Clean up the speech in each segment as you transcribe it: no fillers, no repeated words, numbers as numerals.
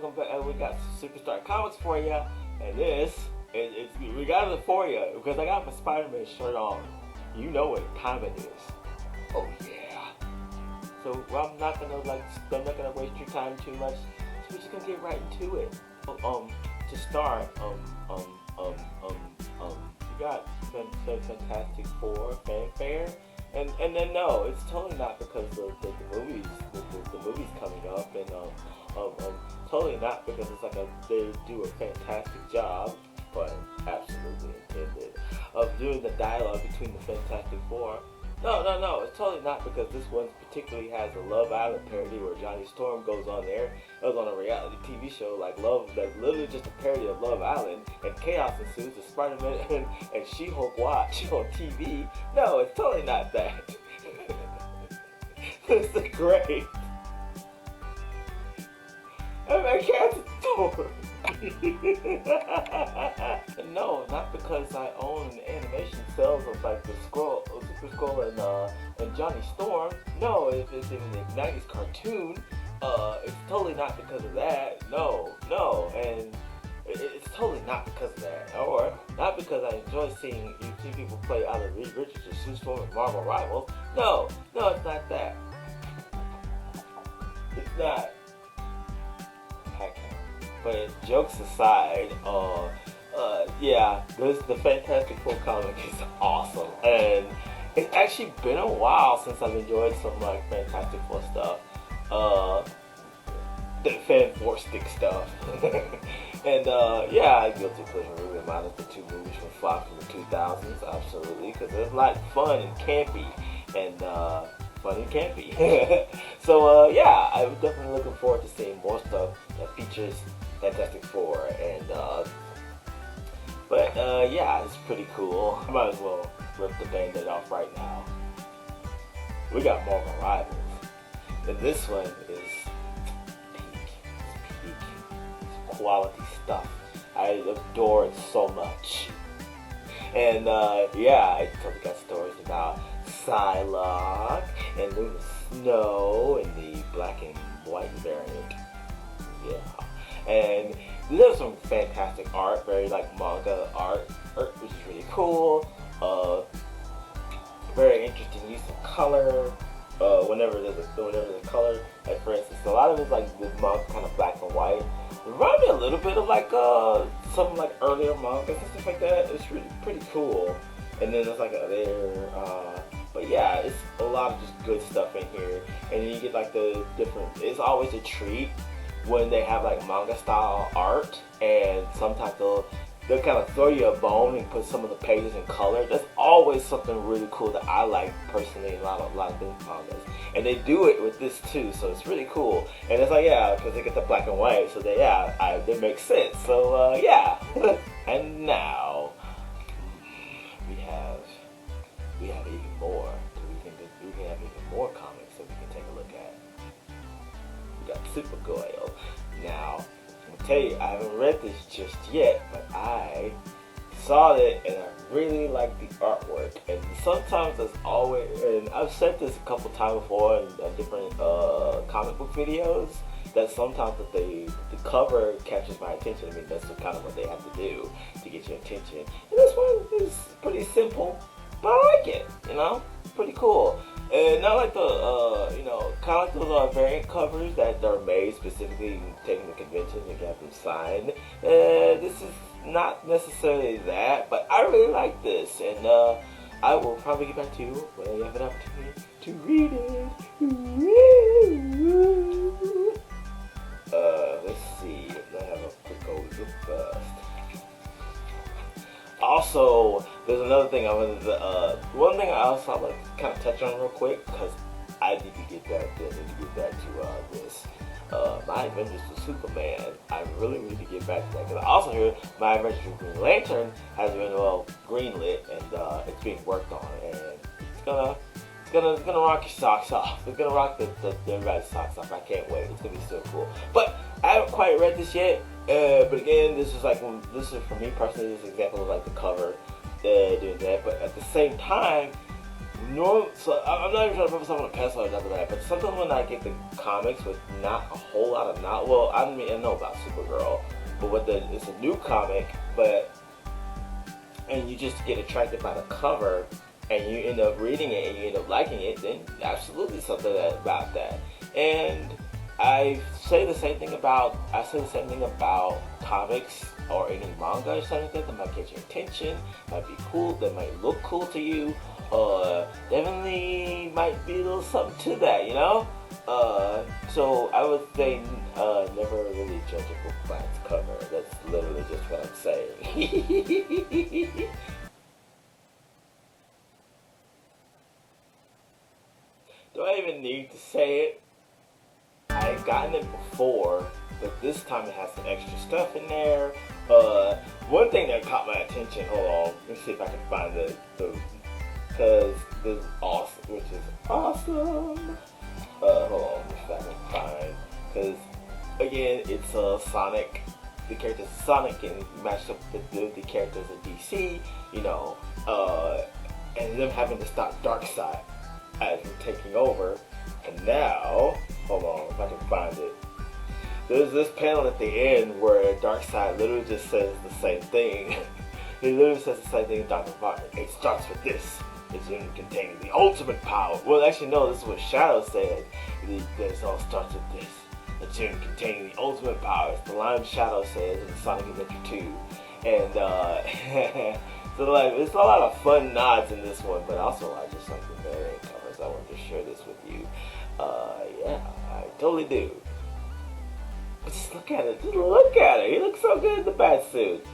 welcome back. We got Superstar Comics for you, and we got it for you because I got my Spider-Man shirt on. You know what time it is. Oh yeah. So I'm not gonna waste your time too much. So we're just gonna get right into it. To start, you got Fantastic Four, FANFARE. And then no, it's totally not because the movie's coming up, and totally not because it's they do a fantastic job, but absolutely intended, of doing the dialogue between the Fantastic Four. No, it's totally not because this one particularly has a Love Island parody where Johnny Storm goes on there. It was on a reality TV show like Love, that's literally just a parody of Love Island, and chaos ensues as Spider-Man and She-Hulk watch on TV. No, it's totally not that. It's great. I can't store. No, not because I own animation cells of the Super Scroll and Johnny Storm. No, if it's in the 90s cartoon, it's totally not because of that. No, and it's totally not because of that, or not because I enjoy seeing people play either Reed Richards or Sue Storm and Marvel Rivals. No, it's not that. It's not. But jokes aside, the Fantastic Four comic is awesome, and it's actually been a while since I've enjoyed some Fantastic Four stuff, the FANFARE stick stuff, and guilty pleasure movie minus the two movies from Fox from the 2000s, absolutely, because it was a lot of fun and campy, So I'm definitely looking forward to seeing more stuff that features Fantastic Four, and it's pretty cool. I might as well rip the band-aid off right now. We got Marvel Rivals, and this one is peak. It's peak. It's quality stuff. I adore it so much. And I totally got stories about Psylocke and Luna Snow in the black and white variant. Yeah. And there's some fantastic art, very manga art, which is really cool. Very interesting use of color. Whenever there's a color, like for instance, a lot of it's this manga kind of black and white. It reminds me a little bit of some earlier mangas and stuff like that. It's really pretty cool. And then there's it's a lot of just good stuff in here. And then you get the different. It's always a treat when they have manga style art, and sometimes they'll kind of throw you a bone and put some of the pages in color. That's always something really cool that I like personally in a lot of these mangas. And they do it with this too, so it's really cool. And it's because they get the black and white, so they make sense. So and now we have even more. We can have even more comics that we can take a look at. We got SuperGirl. Now, I'm gonna tell you, I haven't read this just yet, but I saw it and I really like the artwork. And sometimes and I've said this a couple times before in different comic book videos, that sometimes the cover catches my attention. I mean, that's kind of what they have to do to get your attention. And this one is pretty simple, but I like it, pretty cool. And not kind of those variant covers that are made specifically taking the convention and have them signed. This is not necessarily that, but I really like this, and I will probably get back to you when I have an opportunity to read it. Let's see. I have a quick overview first. Also, there's another thing one thing I also like to kind of touch on real quick, because I need to get back to this. My Adventures with Superman. I really need to get back to that, because I also hear My Adventures with Green Lantern has been greenlit, and it's being worked on, and it's gonna rock your socks off. It's gonna rock everybody's socks off. I can't wait. It's gonna be so cool. But I haven't quite read this yet. But again, this is for me personally. This is an example of the cover doing that. But at the same time, No, so I'm not even trying to put myself on a pedestal or nothing like that, but sometimes when I get the comics with not a whole lot of well, I mean, I know about SuperGirl, but it's a new comic, and you just get attracted by the cover, and you end up reading it, and you end up liking it, then absolutely something about that. And I say the same thing about comics or any manga or something like that might get your attention, might be cool, that might look cool to you. Definitely might be a little something to that, you know? So I would say, never really judge a book by its cover. That's literally just what I'm saying. Do I even need to say it? I've gotten it before, but this time it has some extra stuff in there. One thing that caught my attention, hold on, let me see if I can find because this is awesome, which is awesome. Hold on, let me see if I can find, because again, it's Sonic. The characters of Sonic and matched up with the characters of DC, you know, and them having to stop Darkseid as we're taking over. And now, hold on, if I can find it. There's this panel at the end where Darkseid literally just says the same thing. He literally says the same thing in Dr. Martin. It starts with this. It's in containing the ultimate power. Well, actually, no, this is what Shadow said. This all starts with this. It's in containing the ultimate power. It's the line Shadow says in Sonic Adventure 2. And, so, like, it's a lot of fun nods in this one, but also I just like the variant covers. I wanted to share this with you. Yeah, I totally do. But just look at it. Just look at it. He looks so good in the bat suit.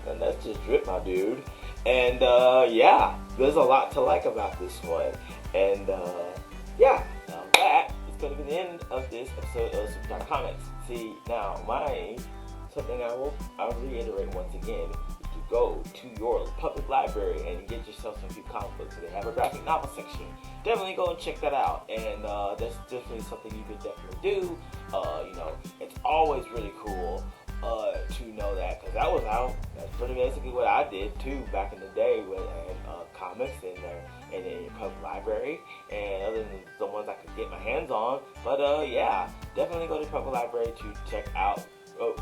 That's just drip, my dude. And, yeah, there's a lot to like about this one. And, yeah, now that is going to be the end of this episode of SuperGirl Comics. See, now, something I'll reiterate once again, is to go to your public library and get yourself some few comic books. They have a graphic novel section. Definitely go and check that out. And, that's definitely something you could definitely do. You know, it's always really cool to know that, because that was how, that's pretty basically what I did too back in the day with comics in your public library, and other than the ones I could get my hands on. But yeah, definitely go to the public library to check out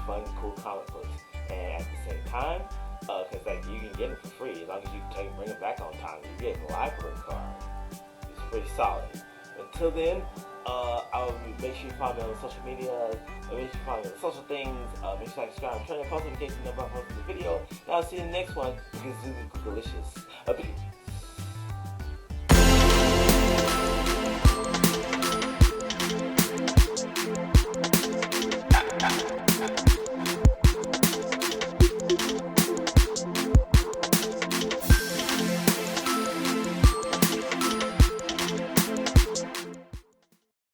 fun, cool comic books. And at the same time, because like you can get it for free as long as you bring it back on time. You get a library card. It's pretty solid. Until then, I'll make sure you follow me on social media. Make sure you follow me on social things. Make sure you subscribe, turn on post notifications whenever I post a video. And I'll see you in the next one because it's delicious.